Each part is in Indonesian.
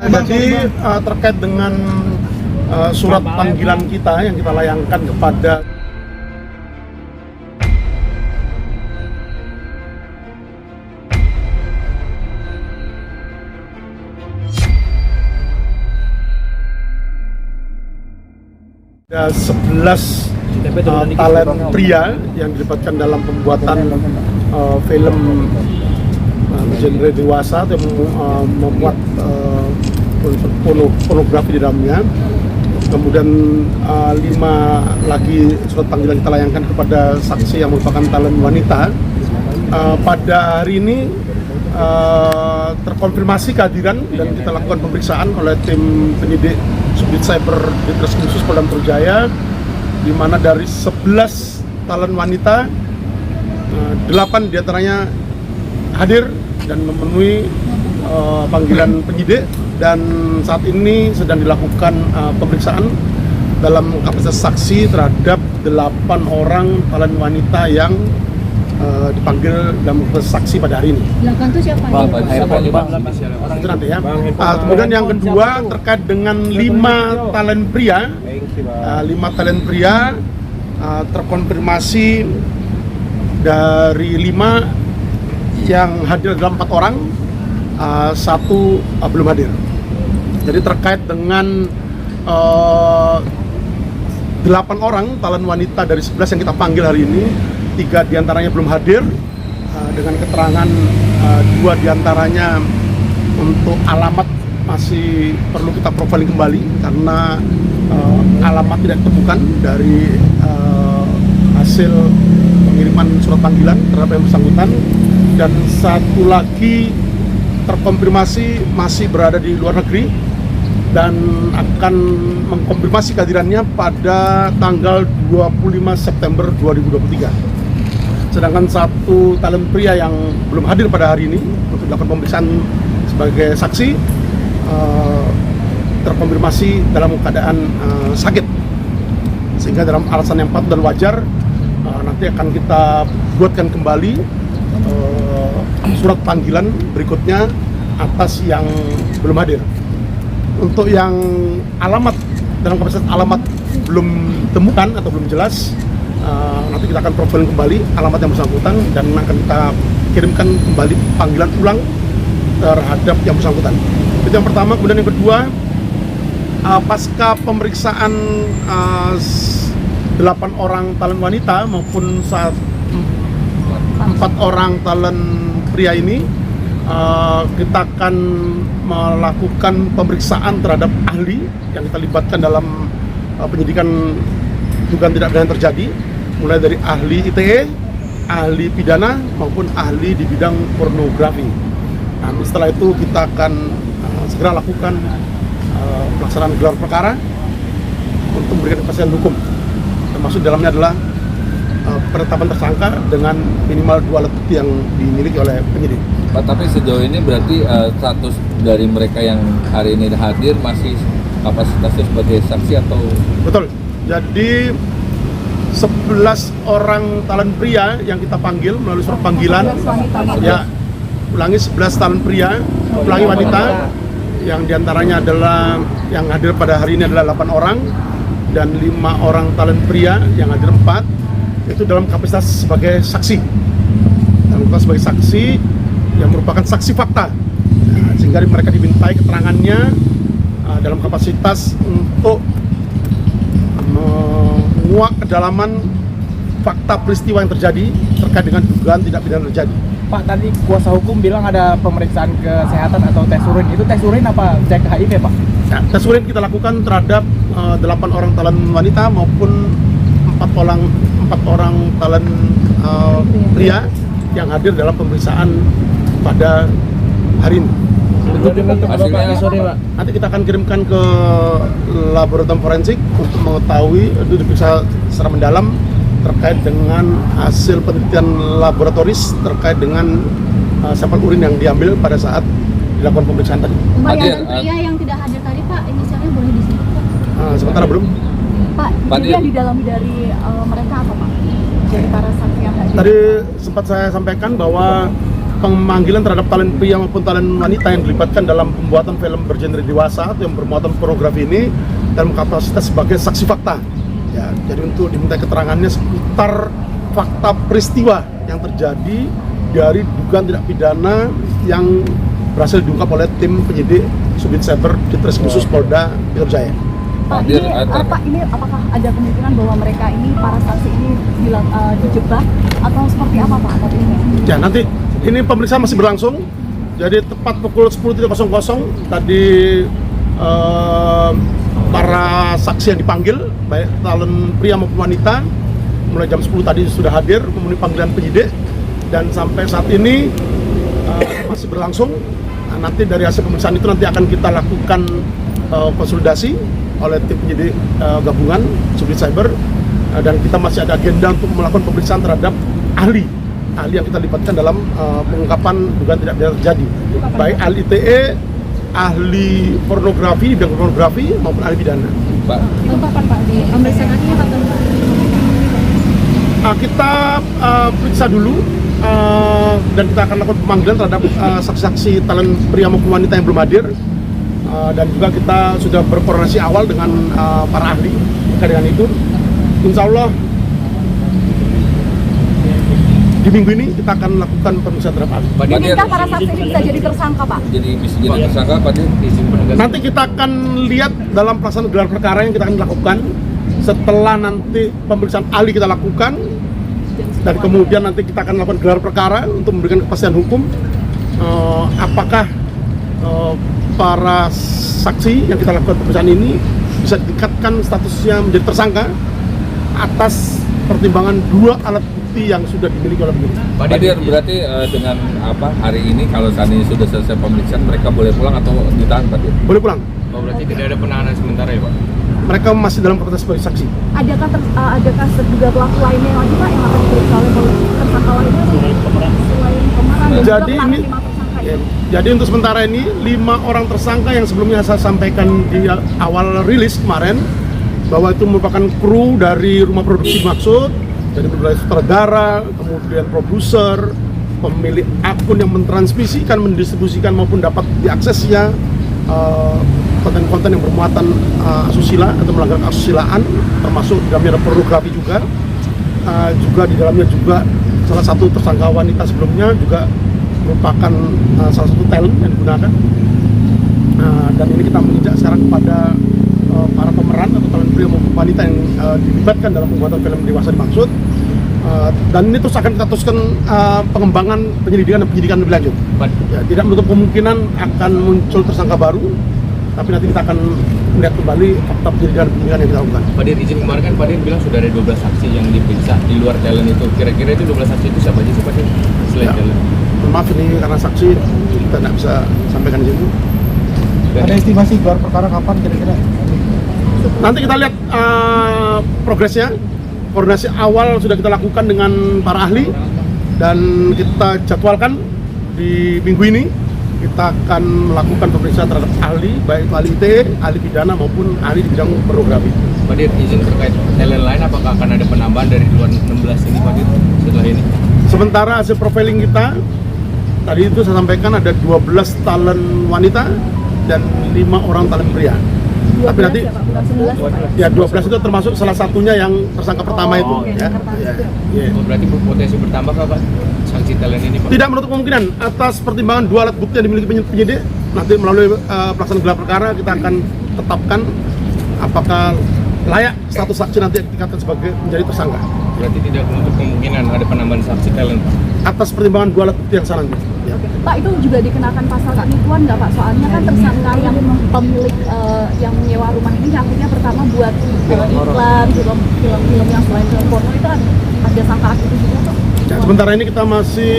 Jadi terkait dengan surat panggilan kita yang kita layangkan kepada ada 11 talent pria yang dilibatkan dalam pembuatan film genre dewasa atau memuat pornografi di dalamnya. Kemudian 5 lagi surat panggilan kita layangkan kepada saksi yang merupakan talent wanita. Pada hari ini terkonfirmasi kehadiran dan kita lakukan pemeriksaan oleh tim penyidik Subdit Cyber Ditreskrim Khusus Polda Metro Jaya, di mana dari 11 talent wanita, 8 diantaranya hadir dan memenuhi panggilan penyidik, dan saat ini sedang dilakukan pemeriksaan dalam kapasitas saksi terhadap 8 orang talent wanita yang dipanggil dalam saksi pada hari ini. 8 itu siapa? Itu nanti ya. Kemudian yang kedua terkait dengan 5 talent pria. 5 talent pria terkonfirmasi dari 5 yang hadir adalah 4 orang, 1 belum hadir. Jadi terkait dengan 8 orang talent wanita dari 11 yang kita panggil hari ini, 3 diantaranya belum hadir, dengan keterangan 2 diantaranya untuk alamat masih perlu kita profiling kembali karena alamat tidak ditemukan dari hasil pengiriman surat panggilan terhadap yang bersangkutan, dan 1 lagi terkonfirmasi masih berada di luar negeri dan akan mengkonfirmasi kehadirannya pada tanggal 25 September 2023. Sedangkan 1 talent pria yang belum hadir pada hari ini untuk dilakukan pemeriksaan sebagai saksi terkonfirmasi dalam keadaan sakit, sehingga dalam alasan yang patut dan wajar nanti akan kita buatkan kembali surat panggilan berikutnya atas yang belum hadir. Untuk yang alamat, dalam kapasitas alamat belum temukan atau belum jelas, nanti kita akan profiling kembali alamat yang bersangkutan dan akan kita kirimkan kembali panggilan ulang terhadap yang bersangkutan. Itu yang pertama. Kemudian yang kedua, pasca pemeriksaan 8 orang talent wanita maupun 4 orang talent pria ini, kita akan melakukan pemeriksaan terhadap ahli yang kita libatkan dalam penyidikan dugaan tidak pidana yang terjadi, mulai dari ahli ITE, ahli pidana maupun ahli di bidang pornografi. Nanti setelah itu kita akan segera lakukan pelaksanaan gelar perkara untuk memberikan kepastian hukum, termasuk dalamnya adalah penetapan tersangka dengan minimal 2 alat bukti yang dimiliki oleh penyidik. Pak, tapi sejauh ini berarti status dari mereka yang hari ini hadir masih kapasitasnya sebagai saksi atau? Betul. Jadi 11 orang talent pria yang kita panggil melalui surat panggilan, ya ulangi 11 talent pria, ulangi wanita, yang diantaranya adalah yang hadir pada hari ini adalah 8 orang dan 5 orang talent pria yang hadir 4 itu dalam kapasitas sebagai saksi, sebagai saksi yang merupakan saksi fakta, sehingga mereka dimintai keterangannya dalam kapasitas untuk menguak kedalaman fakta peristiwa yang terjadi terkait dengan dugaan tidak pidana terjadi. Pak, tadi kuasa hukum bilang ada pemeriksaan kesehatan atau tes urin. Itu tes urin apa cek HIV, Pak? Nah, tes urin kita lakukan terhadap 8 orang talent wanita maupun 4 orang talent pria yang hadir dalam pemeriksaan pada hari ini. Nanti kita akan kirimkan ke laboratorium forensik untuk mengetahui, itu diperiksa secara mendalam terkait dengan hasil penelitian laboratoris terkait dengan sampel urin yang diambil pada saat dilakukan pemeriksaan tadi. Yang pria yang tidak hadir tadi, Pak, inisialnya boleh disebut, Pak? Sementara belum. Pak, jadi yang didalami dari mereka apa, Pak? Dari para saksi yang hadir? Tadi sempat saya sampaikan bahwa pemanggilan terhadap talent pria maupun talent wanita yang dilibatkan dalam pembuatan film bergenre dewasa atau yang bermuatan pornografi ini dalam kapasitas sebagai saksi fakta. Ya, jadi untuk diminta keterangannya seputar fakta peristiwa yang terjadi dari dugaan tindak pidana yang berhasil diungkap oleh tim penyidik Subdit Cyber Ditreskrimsus Polda Metro Jaya. Pak, ini apakah ada kemungkinan bahwa mereka ini, para saksi ini dijebak atau seperti apa Pak? Ya, nanti ini pemeriksaan masih berlangsung. Jadi tepat pukul 10.00 tadi para saksi yang dipanggil, baik talent pria maupun wanita, mulai jam 10 tadi sudah hadir memenuhi panggilan penyidik, dan sampai saat ini masih berlangsung. Nah, nanti dari hasil pemeriksaan itu nanti akan kita lakukan konsolidasi oleh tim penyidik gabungan Subdit Cyber, dan kita masih ada agenda untuk melakukan pemeriksaan terhadap ahli yang kita libatkan dalam pengungkapan dugaan tindak pidana terjadi, baik ahli ITE, ahli pornografi, bidang pornografi maupun ahli pidana. Pak, Itu kapan Pak? Di pemeriksaan akhirnya kapan Pak? Kita periksa dulu dan kita akan lakukan pemanggilan terhadap saksi-saksi talent pria maupun wanita yang belum hadir, dan juga kita sudah berkoordinasi awal dengan para ahli terkait dengan itu. Insya Allah di minggu ini kita akan lakukan pemeriksaan terhadap ahli. Diminta para saksi ini bisa jadi tersangka Pak? Jadi bisa jadi tersangka Pak Dir? Nanti kita akan lihat dalam pelaksanaan gelar perkara yang kita akan lakukan setelah nanti pemeriksaan ahli kita lakukan, dan kemudian nanti kita akan lakukan gelar perkara untuk memberikan kepastian hukum apakah para saksi yang kita lakukan pemeriksaan ini bisa ditingkatkan statusnya menjadi tersangka atas pertimbangan 2 alat bukti yang sudah dimiliki oleh penyidik. Pak Dir, berarti dengan hari ini kalau saat ini sudah selesai pemeriksaan, mereka boleh pulang atau ditahan Pak Dir? Boleh pulang. Oh, berarti tidak ada penahanan sementara ya Pak? Mereka masih dalam kapasitas sebagai saksi. Adakah terduga pelaku lainnya lagi Pak yang akan diperiksa oleh tersangka lainnya selain pemeran dan juga Jadi penahanan ini 5 tersangka ya, jadi untuk sementara ini 5 orang tersangka yang sebelumnya saya sampaikan di awal rilis kemarin bahwa itu merupakan kru dari rumah produksi dimaksud, dari berbagai sutradara, kemudian produser, pemilik akun yang mentransmisikan, mendistribusikan maupun dapat diaksesnya konten-konten yang bermuatan asusila atau melanggar kesusilaan, termasuk di dalamnya ada pornografi juga. Juga di dalamnya juga salah satu tersangka wanita sebelumnya juga merupakan salah satu talent yang digunakan. Dan ini kita menginjak sekarang kepada para pemeran atau talent pria maupun wanita yang dilibatkan dalam pembuatan film dewasa dimaksud. Dan ini terus akan kita teruskan pengembangan penyelidikan dan penyidikan lebih lanjut. Ya, tidak menutup kemungkinan akan muncul tersangka baru, tapi nanti kita akan melihat kembali fakta penyelidikan yang kita lakukan. Pak Dir, izin kemarin kan Pak Dir bilang sudah ada 12 saksi yang diperiksa di luar talent itu. Kira-kira itu 12 saksi itu siapa aja sih Pak Dir? Selain Ya. talent. Maaf ini karena saksi kita tidak bisa sampaikan di sini. Ada estimasi gelar perkara kapan kira-kira? Nanti kita lihat progresnya. Koordinasi awal sudah kita lakukan dengan para ahli dan kita jadwalkan di minggu ini kita akan melakukan pemeriksaan terhadap ahli, baik itu ahli ITE, ahli pidana maupun ahli di bidang pornografi. Pak Dir, izin terkait talent lain apakah akan ada penambahan dari luar 16 ini Pak Dir setelah ini? Sementara hasil profiling kita tadi itu saya sampaikan ada 12 talent wanita dan 5 orang talent pria. Tapi nanti ya, Pak, bukan 11 Pak. ya 12 itu termasuk salah satunya yang tersangka pertama itu. oke, Ya, tersangka ya, itu. ya. Oh, berarti berpotensi bertambah kah Pak sanksi talent ini Pak? Tidak menutup kemungkinan atas pertimbangan 2 alat bukti yang dimiliki penyidik, nanti melalui pelaksanaan gelar perkara kita akan tetapkan apakah layak status saksi nanti ditingkatkan sebagai menjadi tersangka Berarti tidak menutup kemungkinan ada penambahan saksi talent Pak? atas pertimbangan 2 alat bukti yang sana nanti. Ya. Pak, itu juga dikenakan pasal penipuan nggak Pak? Soalnya kan tersangka yang pemilik yang menyewa rumah ini akhirnya pertama buat iklan, film-film yang selain film porno itu ada sangkaan itu juga Pak? Ya, sementara ini kita masih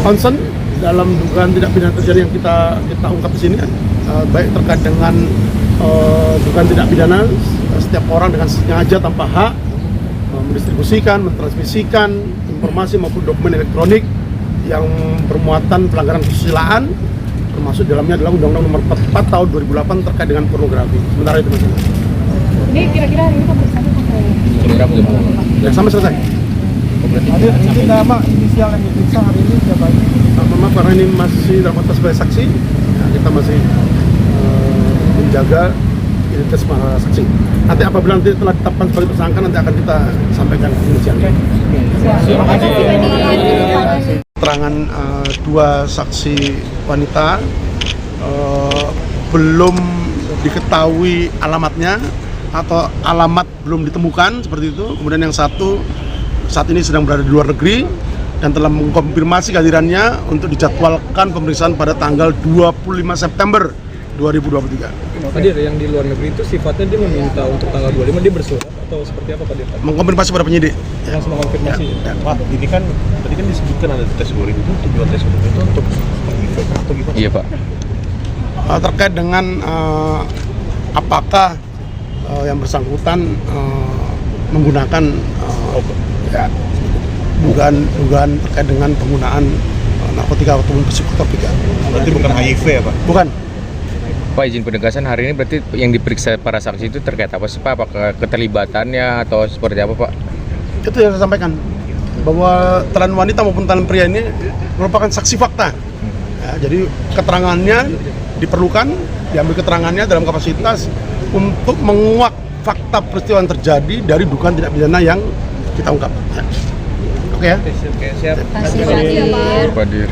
concern dalam dugaan tindak pidana terjadi yang kita ungkap di sini, baik terkait dengan dugaan tindak pidana setiap orang dengan sengaja tanpa hak mendistribusikan, mentransmisikan informasi maupun dokumen elektronik yang bermuatan pelanggaran kesusilaan, termasuk dalamnya adalah Undang-Undang Nomor 44 Tahun 2008 terkait dengan pornografi. Sementara itu Mas. Ini kira-kira hari ini pemeriksaannya sampai Jam berapa? Ya, sampai selesai. berarti. Hadir ini nama inisial yang diperiksa hari ini siapa aja? Maaf karena ini masih dalam konteks sebagai saksi, ya, kita masih menjaga identitas para saksi. Nanti apabila nanti telah ditetapkan sebagai tersangka, nanti akan kita sampaikan inisialnya. Keterangan dua saksi wanita belum diketahui alamatnya atau alamat belum ditemukan seperti itu. Kemudian yang satu saat ini sedang berada di luar negeri dan telah mengkonfirmasi kehadirannya untuk dijadwalkan pemeriksaan pada tanggal 25 September 2023. Hadir yang di luar negeri itu sifatnya dia meminta untuk tanggal 25 dia bersurat atau seperti apa Pak Dir? Mengkonfirmasi pada penyidik. Langsung mengonfirmasi. Ya. Pak, ini kan tadi kan disebutkan ada tes urin itu, tujuan tes urin itu untuk efek atau gimana? Iya Pak. Terkait dengan apakah yang bersangkutan menggunakan ya, dugaan terkait dengan penggunaan narkotika ataupun psikotropika. Berarti bukan HIV ya Pak? Bukan. Pak, izin penegasan hari ini berarti yang diperiksa para saksi itu terkait apa sih Pak? Apakah keterlibatannya atau seperti apa Pak? Itu yang saya sampaikan, bahwa talan wanita maupun talan pria ini merupakan saksi fakta. Ya, jadi keterangannya diperlukan, diambil keterangannya dalam kapasitas untuk menguak fakta peristiwa yang terjadi dari dugaan tindak pidana yang kita ungkap. Ya. Oke ya. Terima kasih Pak Dir. Pak Dir.